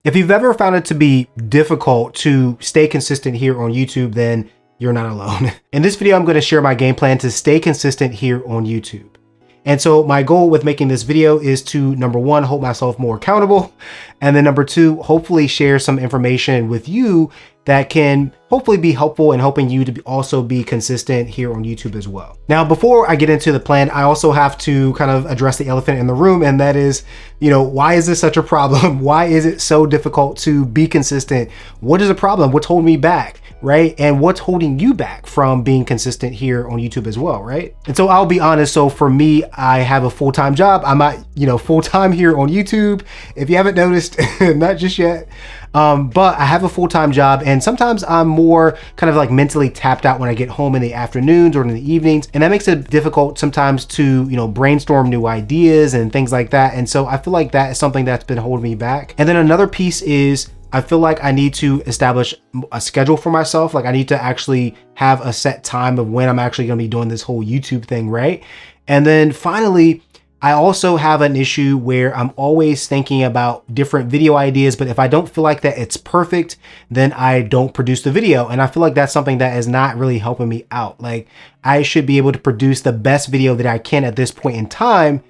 If you've ever found it to be difficult to stay consistent here on YouTube, then you're not alone. In this video, I'm going to share my game plan to stay consistent here on YouTube. And so my goal with making this video is to, number one, hold myself more accountable. And then number two, hopefully share some information with you that can hopefully be helpful in helping you to also be consistent here on YouTube as well. Now, before I get into the plan, I also have to kind of address the elephant in the room. And that is, why is this such a problem? Why is it so difficult to be consistent? What is the problem? What's holding me back? Right? And what's holding you back from being consistent here on YouTube as well, right? And so I'll be honest. So for me, I have a full-time job. I'm not, full-time here on YouTube. If you haven't noticed, not just yet. But I have a full-time job, and sometimes I'm more kind of like mentally tapped out when I get home in the afternoons or in the evenings. And that makes it difficult sometimes to, brainstorm new ideas and things like that. And so I feel like that is something that's been holding me back. And then another piece is I feel like I need to establish a schedule for myself. Like I need to actually have a set time of when I'm actually going to be doing this whole YouTube thing, right? And then finally, I also have an issue where I'm always thinking about different video ideas, but if I don't feel like that it's perfect, then I don't produce the video. And I feel like that's something that is not really helping me out. Like I should be able to produce the best video that I can at this point in time,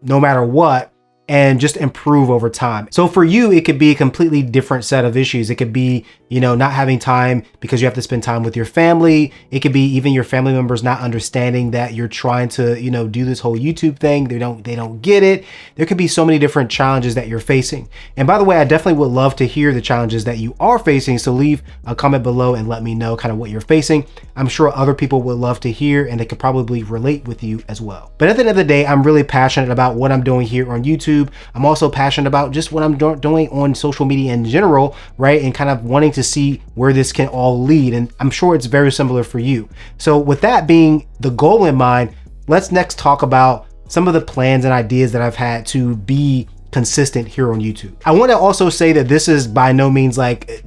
no matter what, and just improve over time. So for you, it could be a completely different set of issues. It could be, not having time because you have to spend time with your family. It could be even your family members not understanding that you're trying to, do this whole YouTube thing. They don't get it. There could be so many different challenges that you're facing. And by the way, I definitely would love to hear the challenges that you are facing. So leave a comment below and let me know kind of what you're facing. I'm sure other people would love to hear and they could probably relate with you as well. But at the end of the day, I'm really passionate about what I'm doing here on YouTube. I'm also passionate about just what I'm doing on social media in general, right? And kind of wanting to see where this can all lead. And I'm sure it's very similar for you. So with that being the goal in mind, let's next talk about some of the plans and ideas that I've had to be consistent here on YouTube. I want to also say that this is by no means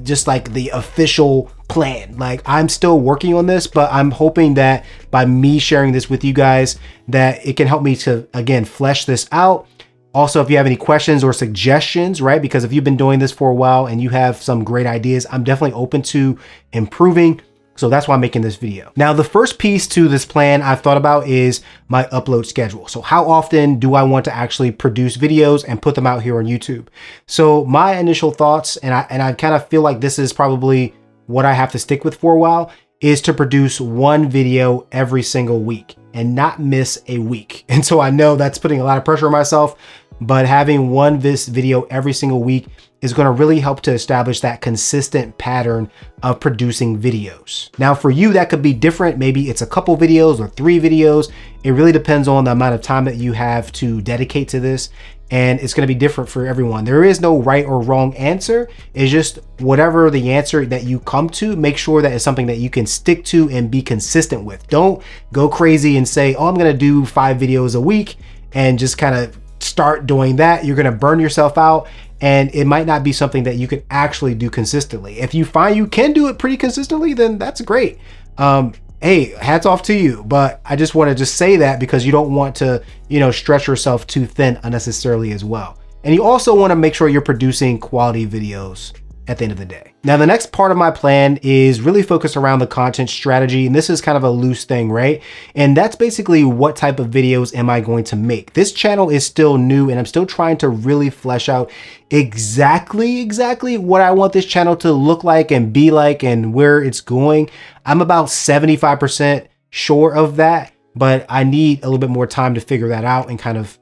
just like the official plan. Like I'm still working on this, but I'm hoping that by me sharing this with you guys, that it can help me to, again, flesh this out. Also, if you have any questions or suggestions, right? Because if you've been doing this for a while and you have some great ideas, I'm definitely open to improving. So that's why I'm making this video. Now, the first piece to this plan I've thought about is my upload schedule. So how often do I want to actually produce videos and put them out here on YouTube? So my initial thoughts, and I kind of feel like this is probably what I have to stick with for a while, is to produce one video every single week and not miss a week. And so I know that's putting a lot of pressure on myself, but having one video every single week is going to really help to establish that consistent pattern of producing videos. Now for you, that could be different. Maybe it's a couple videos or 3 videos. It really depends on the amount of time that you have to dedicate to this. And it's going to be different for everyone. There is no right or wrong answer. It's just whatever the answer that you come to, make sure that it's something that you can stick to and be consistent with. Don't go crazy and say, oh, I'm going to do 5 videos a week and just kind of start doing that. You're going to burn yourself out. And it might not be something that you can actually do consistently. If you find you can do it pretty consistently, then that's great. Hey, hats off to you. But I just want to just say that because you don't want to, stretch yourself too thin unnecessarily as well. And you also want to make sure you're producing quality videos at the end of the day. Now, the next part of my plan is really focused around the content strategy. And this is kind of a loose thing, right? And that's basically what type of videos am I going to make? This channel is still new and I'm still trying to really flesh out exactly what I want this channel to look like and be like and where it's going. I'm about 75% sure of that, but I need a little bit more time to figure that out and kind of,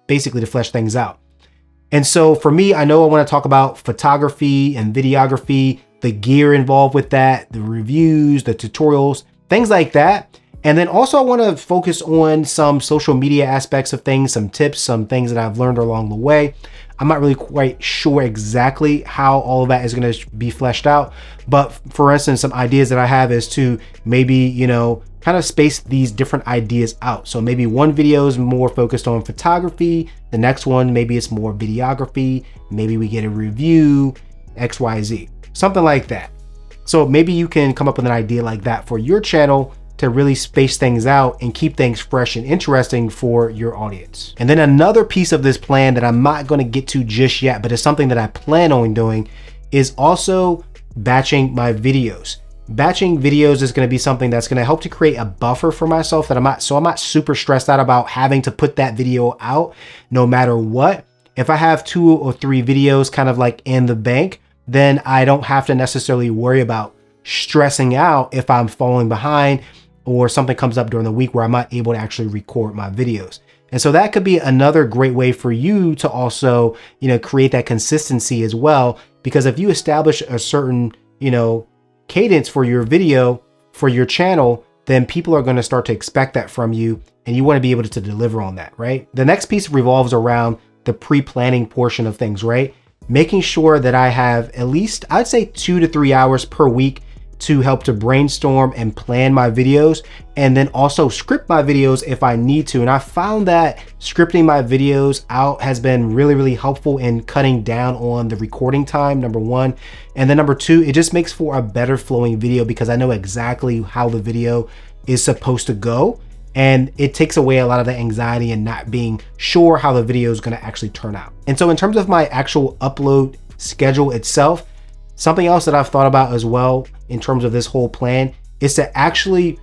basically to flesh things out. And so for me, I know I want to talk about photography and videography, the gear involved with that, the reviews, the tutorials, things like that. And then also I want to focus on some social media aspects of things, some tips, some things that I've learned along the way. I'm not really quite sure exactly how all of that is going to be fleshed out. But for instance, some ideas that I have is to maybe, kind of space these different ideas out. So maybe one video is more focused on photography. The next one, maybe it's more videography. Maybe we get a review, XYZ, something like that. So maybe you can come up with an idea like that for your channel to really space things out and keep things fresh and interesting for your audience. And then another piece of this plan that I'm not going to get to just yet, but it's something that I plan on doing, is also batching my videos. Batching videos is going to be something that's going to help to create a buffer for myself that I'm not super stressed out about having to put that video out no matter what. If I have 2 or 3 videos kind of like in the bank, then I don't have to necessarily worry about stressing out if I'm falling behind or something comes up during the week where I'm not able to actually record my videos. And so that could be another great way for you to also, create that consistency as well. Because if you establish a certain, cadence for your video, for your channel, then people are going to start to expect that from you, and you want to be able to deliver on that, right? The next piece revolves around the pre-planning portion of things, right? Making sure that I have at least, I'd say 2 to 3 hours per week to help to brainstorm and plan my videos, and then also script my videos if I need to. And I found that scripting my videos out has been really, really helpful in cutting down on the recording time, number one. And then number two, it just makes for a better flowing video because I know exactly how the video is supposed to go. And it takes away a lot of the anxiety and not being sure how the video is going to actually turn out. And so in terms of my actual upload schedule itself, something else that I've thought about as well in terms of this whole plan is to actually,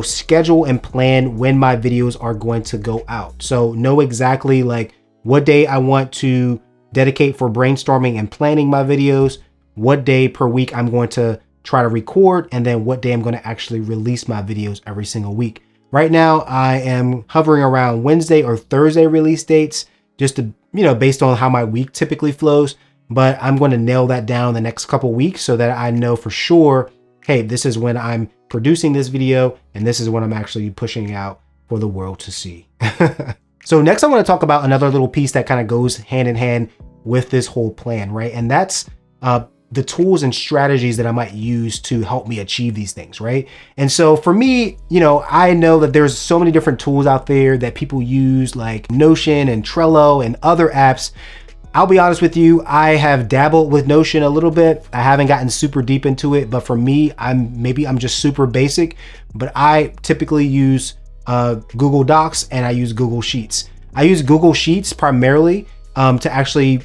schedule and plan when my videos are going to go out. So know exactly like what day I want to dedicate for brainstorming and planning my videos, what day per week I'm going to try to record, and then what day I'm going to actually release my videos every single week. Right now, I am hovering around Wednesday or Thursday release dates, just to, based on how my week typically flows. But I'm going to nail that down the next couple weeks so that I know for sure, hey, this is when I'm producing this video and this is when I'm actually pushing out for the world to see. So next I want to talk about another little piece that kind of goes hand in hand with this whole plan, right? And that's the tools and strategies that I might use to help me achieve these things, right? And so for me, I know that there's so many different tools out there that people use, like Notion and Trello and other apps. I'll be honest with you, I have dabbled with Notion a little bit. I haven't gotten super deep into it, but for me, I'm just super basic, but I typically use Google Docs and I use Google Sheets. I use Google Sheets primarily to actually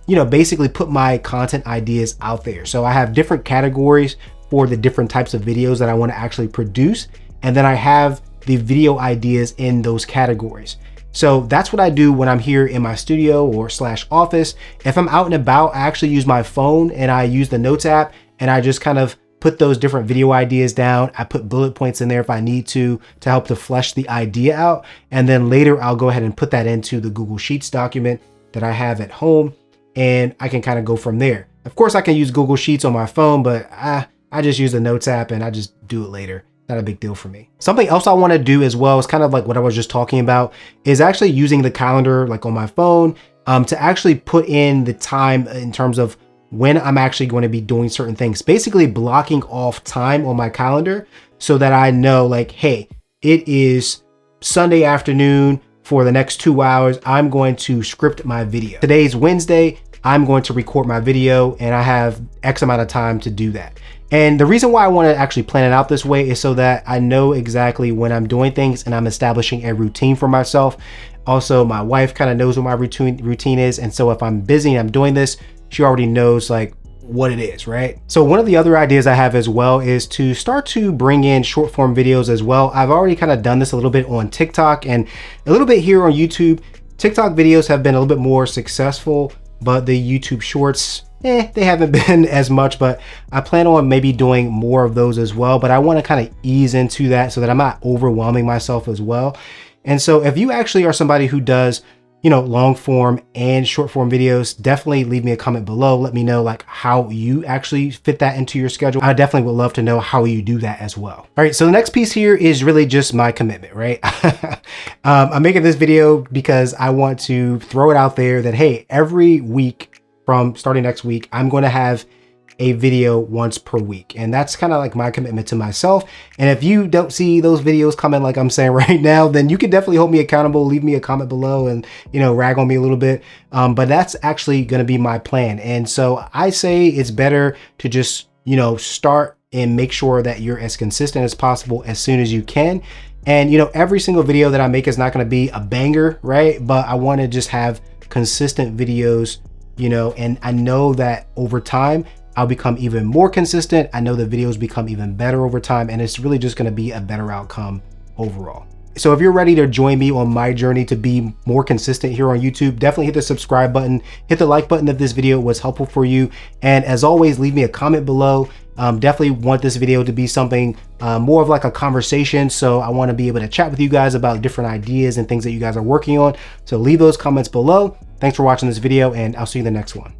basically put my content ideas out there. So I have different categories for the different types of videos that I want to actually produce. And then I have the video ideas in those categories. So that's what I do when I'm here in my studio or /office. If I'm out and about, I actually use my phone and I use the Notes app and I just kind of put those different video ideas down. I put bullet points in there if I need to help to flesh the idea out. And then later I'll go ahead and put that into the Google Sheets document that I have at home. And I can kind of go from there. Of course, I can use Google Sheets on my phone, but I just use the Notes app and I just do it later. Not a big deal for me. Something else I want to do as well is kind of like what I was just talking about, is actually using the calendar like on my phone to actually put in the time in terms of when I'm actually going to be doing certain things. Basically blocking off time on my calendar so that I know like, hey, it is Sunday afternoon. For the next 2 hours, I'm going to script my video. Today's Wednesday, I'm going to record my video and I have X amount of time to do that. And the reason why I want to actually plan it out this way is so that I know exactly when I'm doing things and I'm establishing a routine for myself. Also, my wife kind of knows what my routine is. And so if I'm busy and I'm doing this, she already knows like what it is, right? So one of the other ideas I have as well is to start to bring in short form videos as well. I've already kind of done this a little bit on TikTok and a little bit here on YouTube. TikTok videos have been a little bit more successful, but the YouTube shorts, they haven't been as much, but I plan on maybe doing more of those as well. But I want to kind of ease into that so that I'm not overwhelming myself as well. And so if you actually are somebody who does long form and short form videos, definitely leave me a comment below. Let me know like how you actually fit that into your schedule. I definitely would love to know how you do that as well. All right, so the next piece here is really just my commitment, right? I'm making this video because I want to throw it out there that, hey, every week from starting next week, I'm going to have a video once per week. And that's kind of like my commitment to myself. And if you don't see those videos coming like I'm saying right now, then you can definitely hold me accountable. Leave me a comment below and, rag on me a little bit. But that's actually going to be my plan. And so I say it's better to just, start and make sure that you're as consistent as possible as soon as you can. And you know, every single video that I make is not going to be a banger, right? But I want to just have consistent videos, you know, and I know that over time I'll become even more consistent. I know the videos become even better over time, and it's really just going to be a better outcome overall. So if you're ready to join me on my journey to be more consistent here on YouTube, definitely hit the subscribe button, hit the like button if this video was helpful for you. And as always, leave me a comment below. Definitely want this video to be something more of like a conversation. So I want to be able to chat with you guys about different ideas and things that you guys are working on. So leave those comments below. Thanks for watching this video, and I'll see you in the next one.